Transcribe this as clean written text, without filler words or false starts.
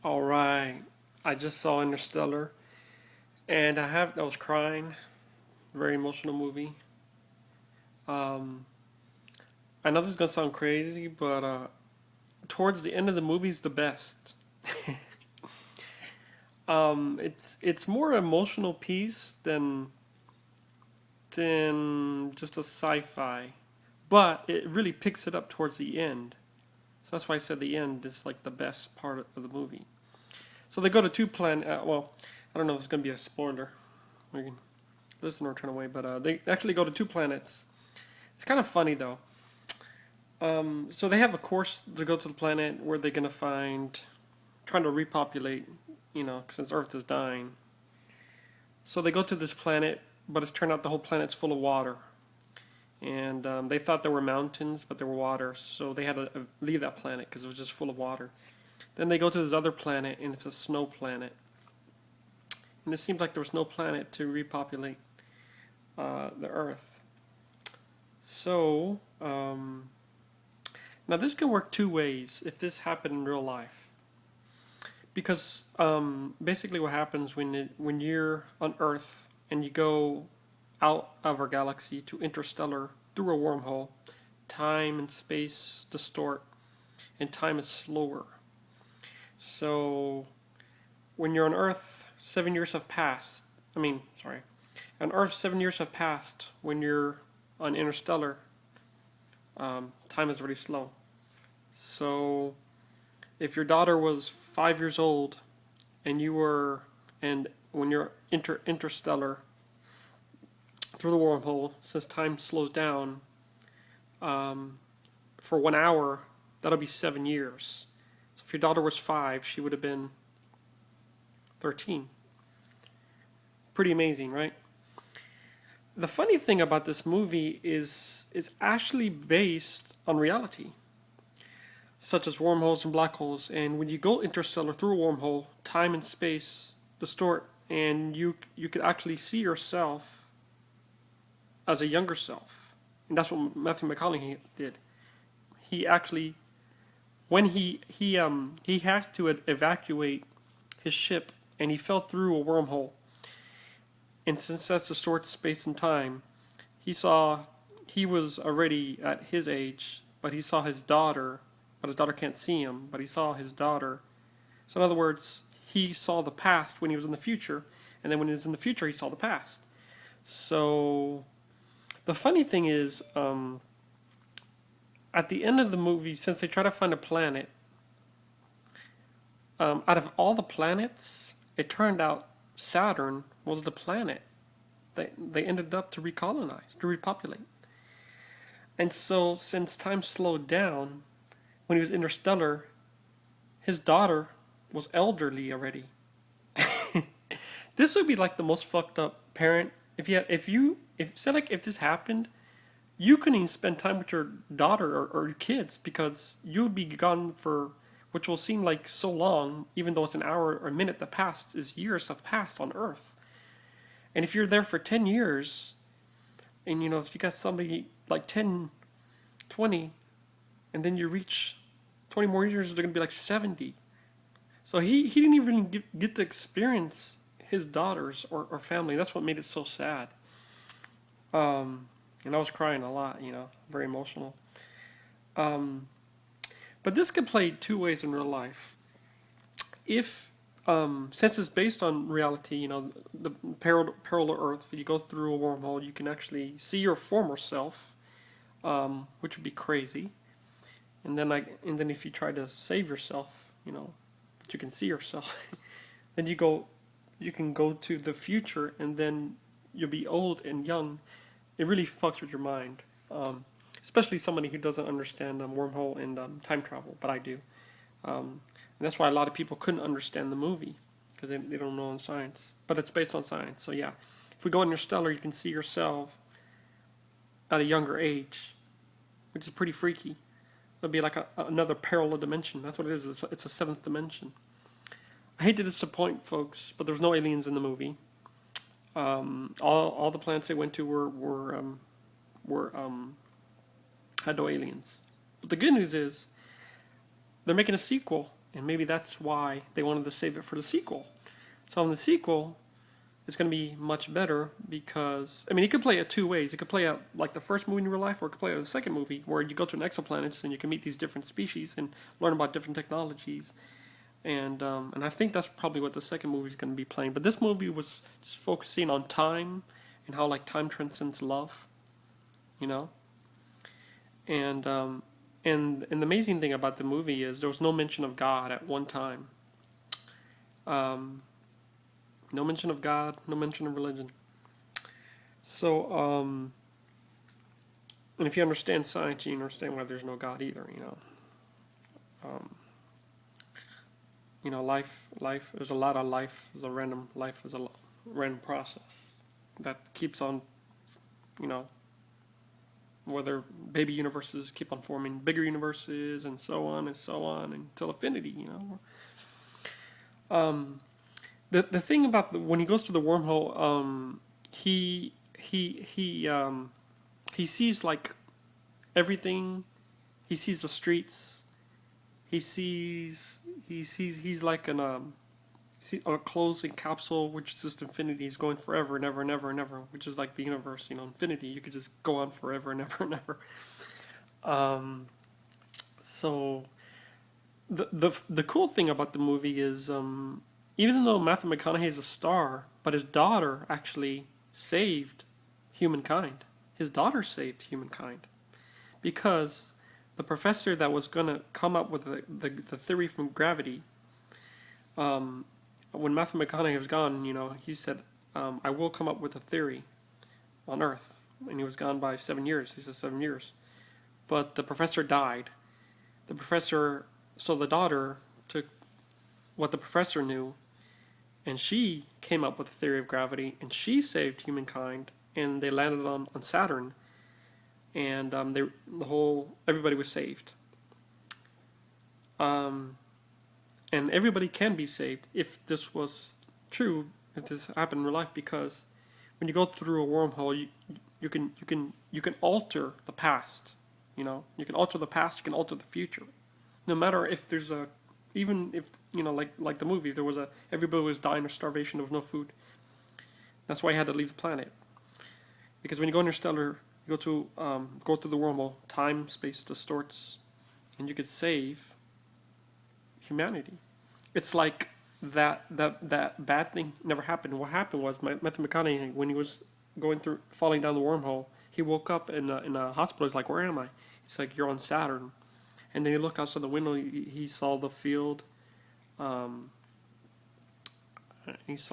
All right. I just saw Interstellar, and I was crying. Very emotional movie. Um, I know this is gonna sound crazy, but towards the end of the movie's the best. It's more emotional piece than just a sci-fi, but it really picks it up towards the end. So that's why I said the end is like the best part of the movie. So they go to two planet. Well, I don't know if it's gonna be a spoiler. We can listen or turn away, but they actually go to two planets. It's kind of funny though. So they have a course to go to the planet where they're gonna find, trying to repopulate, since Earth is dying. So they go to this planet, but it's turned out the whole planet's full of water, and they thought there were mountains, but there were water. So they had to leave that planet because it was just full of water. Then they go to this other planet, and it's a snow planet, and it seems like there was no planet to repopulate the Earth. So now this can work two ways if this happened in real life. Because basically, what happens when you're on Earth and you go out of our galaxy to interstellar through a wormhole, time and space distort, and time is slower. So when you're on Earth, 7 years have passed. I mean, sorry, on Earth, 7 years have passed. When you're on interstellar, time is really slow. So if your daughter was 5 years old and you were, and when you're interstellar through the wormhole, since time slows down for 1 hour, that'll be 7 years. So if your daughter was 5, she would have been 13. Pretty amazing, right? The funny thing about this movie is it's actually based on reality, such as wormholes and black holes. And when you go interstellar through a wormhole, time and space distort, and you could actually see yourself as a younger self. And that's what Matthew McConaughey did. He actually, when he had to evacuate his ship, and he fell through a wormhole. And since that's distorts space and time, he saw he was already at his age, but he saw his daughter, but his daughter can't see him, but he saw his daughter. So in other words, he saw the past when he was in the future, and then when he was in the future, he saw the past. So the funny thing is, at the end of the movie, since they try to find a planet, out of all the planets, it turned out Saturn was the planet they ended up to recolonize, to repopulate. And so, since time slowed down, when he was interstellar, his daughter was elderly already. This would be like the most fucked up parent. If this happened, you couldn't even spend time with your daughter or your kids because you would be gone for, which will seem like so long, even though it's an hour or a minute that passed, is years have passed on Earth. And if you're there for 10 years, and if you got somebody like 10, 20, and then you reach 20 more years, they're going to be like 70. So he didn't even get to experience his daughters or family. That's what made it so sad. And I was crying a lot, very emotional. Um, but this could play two ways in real life. If Since it's based on reality, the parallel Earth, you go through a wormhole, you can actually see your former self, which would be crazy. And then if you try to save yourself, but you can see yourself, then you can go to the future, and then you'll be old and young. It really fucks with your mind, especially somebody who doesn't understand wormhole and time travel, but I do. And that's why a lot of people couldn't understand the movie because they don't know science. But it's based on science. So yeah, if we go interstellar, you can see yourself at a younger age, which is pretty freaky. It'll be like another parallel dimension. That's what it is. It's a seventh dimension. I hate to disappoint folks, but there's no aliens in the movie. All the planets they went to were had no aliens. But the good news is they're making a sequel. And maybe that's why they wanted to save it for the sequel. So in the sequel, it's going to be much better because, I mean, it could play it two ways. It could play out like the first movie in real life, or it could play out the second movie where you go to an exoplanet and you can meet these different species and learn about different technologies. And I think that's probably what the second movie is going to be playing. But this movie was just focusing on time and how like time transcends love, you know. And the amazing thing about the movie is there was no mention of God at one time. Um, no mention of God, no mention of religion. So, and if you understand science, you understand why there's no God either. Um, life. There's a lot of life. There's a random life. Is a random process that keeps on, you know, whether baby universes keep on forming bigger universes and so on and so on until infinity. Um, the thing about when he goes through the wormhole, he he he um, he sees like everything. He sees the streets. He's like a closing capsule, which is just infinity. He's going forever and ever and ever and ever, which is like the universe. Infinity. You could just go on forever and ever and ever. So the cool thing about the movie is, even though Matthew McConaughey is a star, but his daughter actually saved humankind. His daughter saved humankind because the professor that was going to come up with the theory from gravity, when Matthew McConaughey was gone, he said, I will come up with a theory on Earth. And he was gone by 7 years. He said 7 years. But the professor died. So the daughter took what the professor knew, and she came up with a theory of gravity, and she saved humankind, and they landed on Saturn, and everybody was saved. And everybody can be saved if this was true, if this happened in real life, because when you go through a wormhole, you can alter the past. You can alter the past, you can alter the future. No matter if there's even if like the movie, there was everybody was dying of starvation, there was no food. That's why he had to leave the planet. Because when you go Interstellar, you go through the wormhole, time, space distorts, and you could save humanity. It's like that bad thing never happened. What happened was Matthew McConaughey, when he was falling down the wormhole, he woke up in a hospital. He's like, "Where am I?" He's like, "You're on Saturn." And then he looked outside the window. He saw the field. He saw